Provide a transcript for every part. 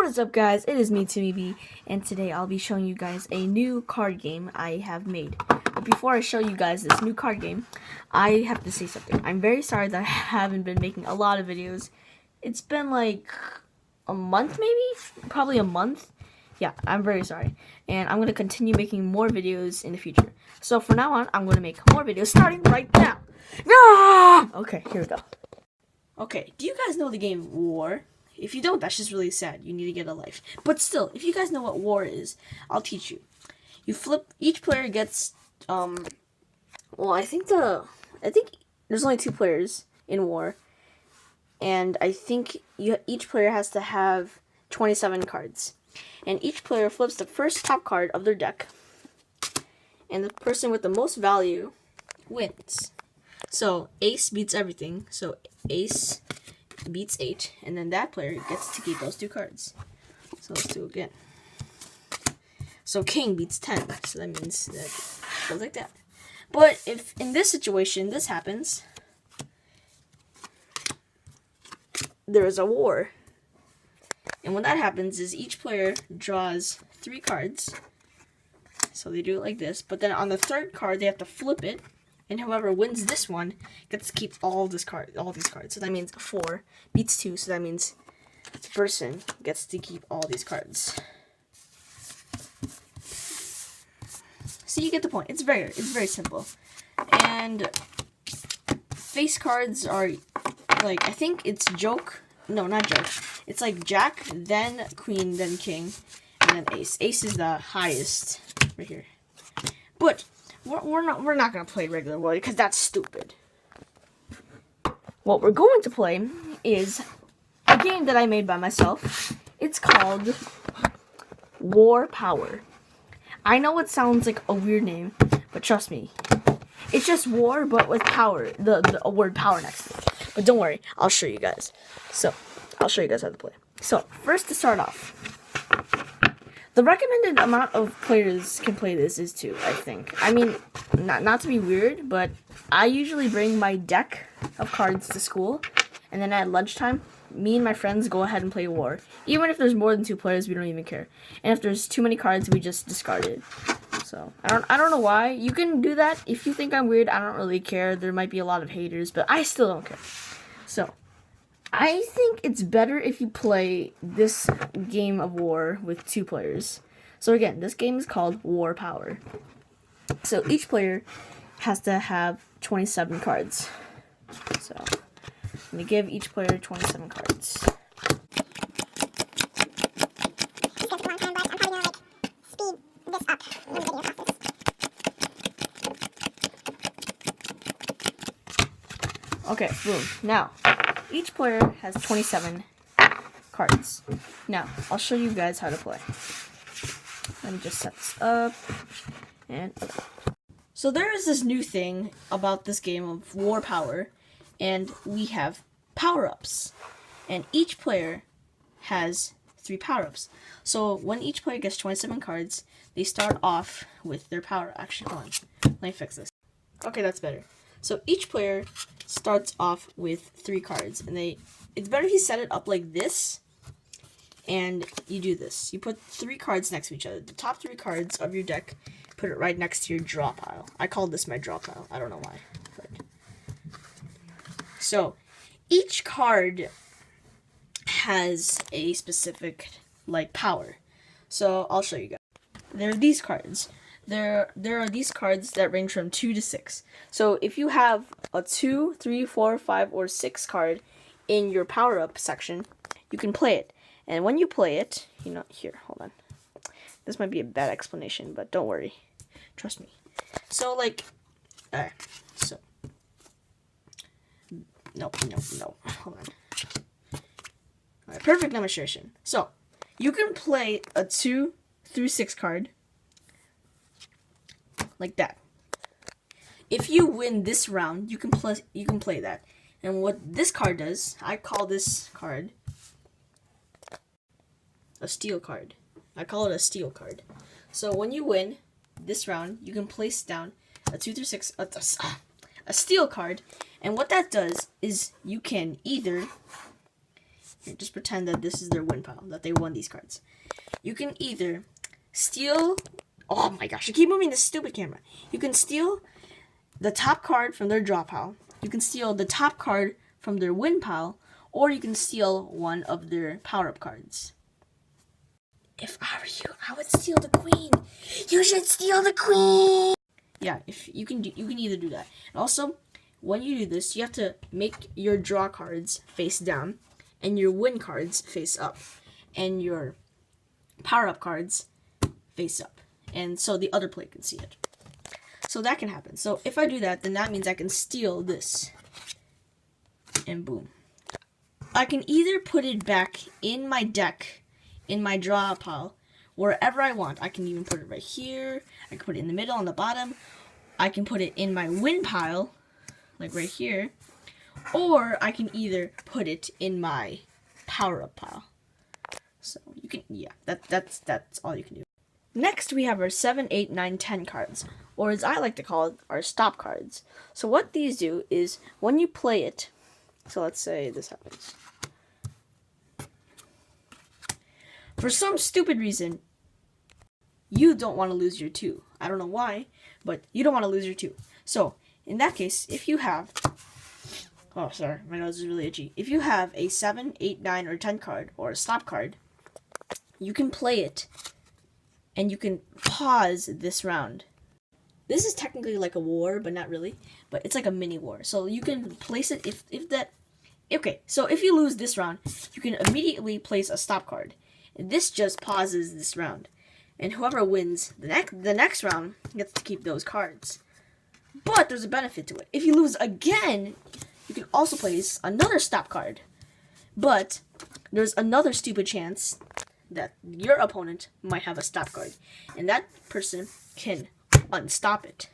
is up, guys? It is me, Timmy B, and today I'll be showing you guys a new card game I have made. But before I show you guys this new card game, I have to say something. I'm very sorry that I haven't been making a lot of videos. It's been like a month, maybe? Probably a month. Yeah, I'm very sorry. And I'm going to continue making more videos in the future. So from now on, I'm going to make more videos starting right now. Ah! Okay, here we go. Okay, do you guys know the game War? If you don't, that's just really sad. You need to get a life. But still, if you guys know what War is, I'll teach you. You flip, each player gets, well, I think there's only 2 players in War. And I think each player has to have 27 cards. And each player flips the first top card of their deck. And the person with the most value wins. So, ace beats everything. So, ace beats 8, and then that player gets to keep those 2 cards. So let's do it again. So king beats 10, so that means that it goes like that. But if in this situation this happens, there is a war. And when that happens is each player draws 3 cards. So they do it like this, but then on the 3rd card they have to flip it. And whoever wins this one gets to keep all these cards. So that means 4 beats 2. So that means the person gets to keep all these cards. So you get the point. It's very simple. And face cards are like, I think it's joke. No, not joke. It's like jack, then queen, then king, and then ace. Ace is the highest right here. But we're not gonna play regular War because that's stupid. What we're going to play is a game that I made by myself. It's called War Power. I know it sounds like a weird name, but trust me, it's just war but with power. The word power next to it. But don't worry, I'll show you guys. So I'll show you guys how to play. So first, to start off, the recommended amount of players can play this is 2, I think. I mean, not to be weird, but I usually bring my deck of cards to school, and then at lunchtime, me and my friends go ahead and play War. Even if there's more than 2 players, we don't even care. And if there's too many cards, we just discard it. So, I don't know why. You can do that. If you think I'm weird, I don't really care. There might be a lot of haters, but I still don't care. So, I think it's better if you play this game of War with 2 players. So again, this game is called War Power. So each player has to have 27 cards. So I'm going to give each player 27 cards. Okay, boom. Now, each player has 27 cards. Now, I'll show you guys how to play. Let me just set this up. And okay. So there is this new thing about this game of War Power, and we have power-ups. And each player has 3 power-ups. So when each player gets 27 cards, they start off with their power. Actually, hold on. Let me fix this. Okay, that's better. So each player starts off with 3 cards, and it's better if you set it up like this, and you do this. You put 3 cards next to each other. The top 3 cards of your deck, put it right next to your draw pile. I call this my draw pile. I don't know why. But. So each card has a specific power. So I'll show you guys. There are these cards. There are these cards that range from 2 to 6. So if you have a 2, 3, 4, 5, or 6 card in your power-up section, you can play it. And when you play it, here, hold on. This might be a bad explanation, but don't worry. Trust me. So, alright, so. No. Hold on. Alright, perfect demonstration. So, you can play a 2 through 6 card. Like that. If you win this round, you can play that. And what this card does, I call this card a steal card. I call it a steal card. So when you win this round, you can place down a 2 through 6 a steal card, and what that does is you can either Here, just pretend that this is their win pile, that they won these cards. You can either steal... Oh my gosh, I keep moving this stupid camera. You can steal the top card from their draw pile. You can steal the top card from their win pile. Or you can steal one of their power-up cards. If I were you, I would steal the queen. You should steal the queen. Yeah, if you can either do that. And also, when you do this, you have to make your draw cards face down, and your win cards face up, and your power-up cards face up, and so the other player can see it. So that can happen. So if I do that, then that means I can steal this, and boom. I can either put it back in my deck, in my draw pile, wherever I want. I can even put it right here. I can put it in the middle, on the bottom. I can put it in my win pile, like right here. Or I can either put it in my power-up pile. So you can, yeah, that's all you can do. Next, we have our 7, 8, 9, 10 cards, or as I like to call it, our stop cards. So what these do is, when you play it, so let's say this happens. For some stupid reason, you don't want to lose your 2. I don't know why, but you don't want to lose your 2. So, in that case, if you have... Oh, sorry, my nose is really itchy. If you have a 7, 8, 9, or 10 card, or a stop card, you can play it, and you can pause this round. This is technically like a war, but not really. But it's like a mini war. So you can place it if that... Okay, so if you lose this round, you can immediately place a stop card. And this just pauses this round. And whoever wins the next round gets to keep those cards. But there's a benefit to it. If you lose again, you can also place another stop card. But there's another stupid chance that your opponent might have a stop card. And that person can unstop it.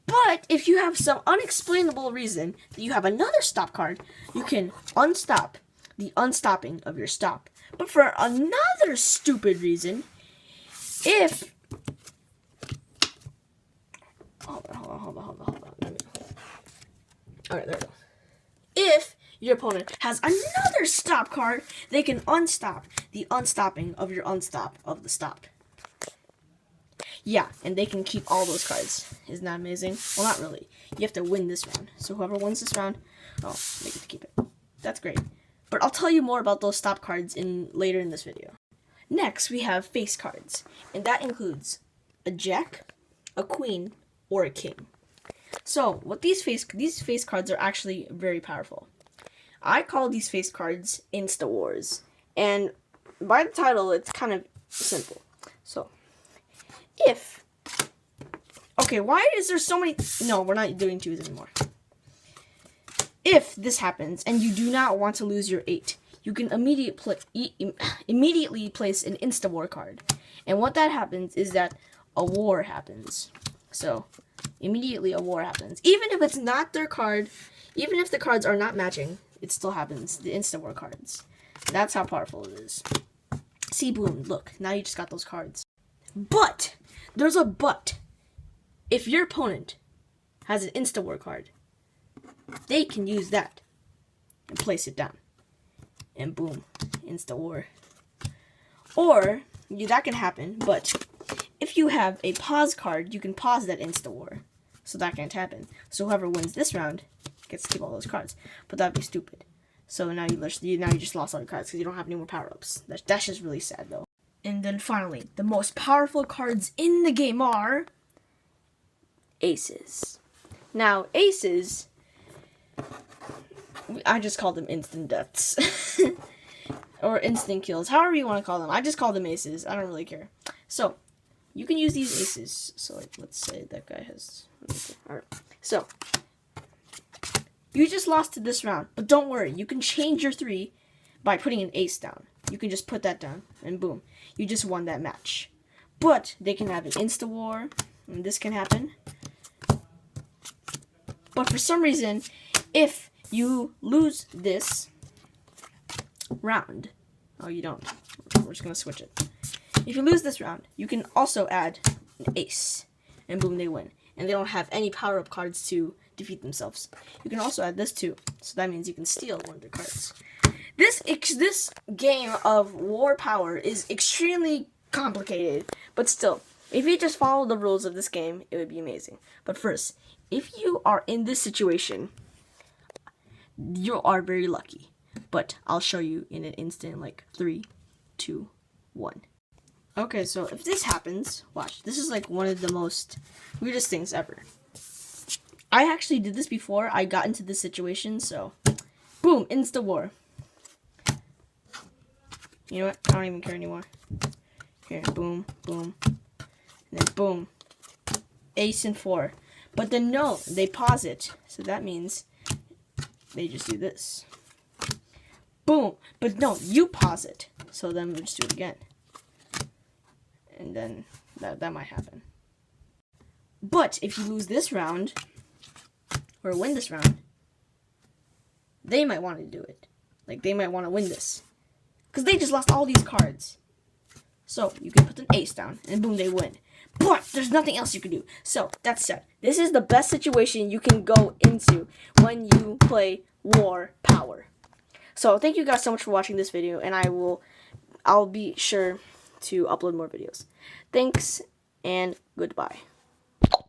But if you have some unexplainable reason that you have another stop card, you can unstop the unstopping of your stop. But for another stupid reason, if... Hold on. Alright, there we go. If your opponent has another stop card, they can unstop the unstopping of your unstop of the stop. Yeah, and they can keep all those cards. Isn't that amazing? Well, not really. You have to win this round. So whoever wins this round, oh, they get to keep it. That's great. But I'll tell you more about those stop cards later in this video. Next, we have face cards. And that includes a jack, a queen, or a king. So, what these face cards are actually very powerful. I call these face cards Insta Wars. And by the title, it's kind of simple. So, okay, why is there so many... No, we're not doing 2s anymore. If this happens, and you do not want to lose your 8, you can immediately place an Insta-War card. And what that happens is that a war happens. So, immediately a war happens. Even if it's not their card, even if the cards are not matching, it still happens. The Insta-War cards. That's how powerful it is. See, boom, look, now you just got those cards. But, there's a but. If your opponent has an Insta-War card, they can use that and place it down. And boom, Insta-War. Or, that can happen, but if you have a pause card, you can pause that Insta-War. So that can't happen. So whoever wins this round gets to keep all those cards. But that'd be stupid. So now you just lost all your cards because you don't have any more power-ups. That's just really sad, though. And then finally, the most powerful cards in the game are aces. Now, aces, I just call them instant deaths. Or instant kills, however you want to call them. I just call them aces. I don't really care. So, you can use these aces. So, like, let's say that guy has... Alright. So, you just lost to this round. But don't worry. You can change your 3 by putting an ace down. You can just put that down. And boom. You just won that match. But, they can have an Insta-War. And this can happen. But for some reason, if you lose this round... Oh, you don't. We're just going to switch it. If you lose this round, you can also add an ace. And boom, they win. And they don't have any power-up cards to defeat themselves. You can also add this too. So that means you can steal one of their cards. This game of War Power is extremely complicated, but still, if you just follow the rules of this game, it would be amazing. But first, if you are in this situation, you are very lucky. But I'll show you in an instant, like 3, 2, 1. Okay, so if this happens, watch. This is like one of the most weirdest things ever. I actually did this before I got into this situation, so boom, insta war. You know what? I don't even care anymore. Here, boom, boom, and then boom. Ace and 4. But then no, they pause it. So that means they just do this. Boom. But no, you pause it. So then we'll just do it again. And then that might happen. But if you lose this round, or win this round, they might want to do it. Like, they might want to win this. Because they just lost all these cards. So, you can put an ace down, and boom, they win. But there's nothing else you can do. So, that's said. This is the best situation you can go into when you play War Power. So, thank you guys so much for watching this video, and I'll be sure to upload more videos. Thanks, and goodbye.